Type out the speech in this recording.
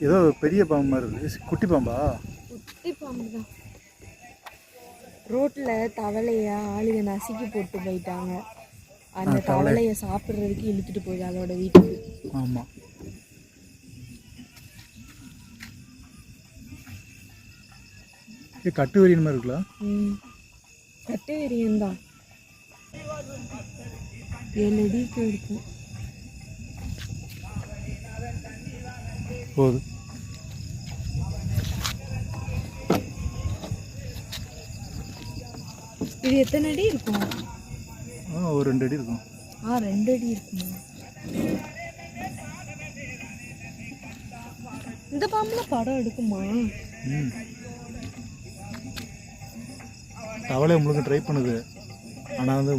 ஏதோ பெரிய பாம்பு மாதிரி இருக்கு. குட்டி பாம்பா? குட்டி பாம்பு தான். ரோட்டில் தவளையை ஆளுங்க நசுக்கி போட்டு போயிட்டாங்க. அந்த தவளையை சாப்பிட்றதுக்கு இழுத்துட்டு போகுது அதோட வீட்டுக்கு. ஆமாம். கட்டு வெறியன் மாதிரி இருக்கலாம். கட்டு வெறியன் தான். 7 அடிக்கு இருக்கும் போகுது. இது எத்தனை அடி இருக்கும்? ஒரு 2 அடி இருக்கும். 2 அடி இருக்குமா? இந்த பாம்புல படம் எடுக்குமா? தவளை உங்களுக்கு ட்ரை பண்ணுது, ஆனால் வந்து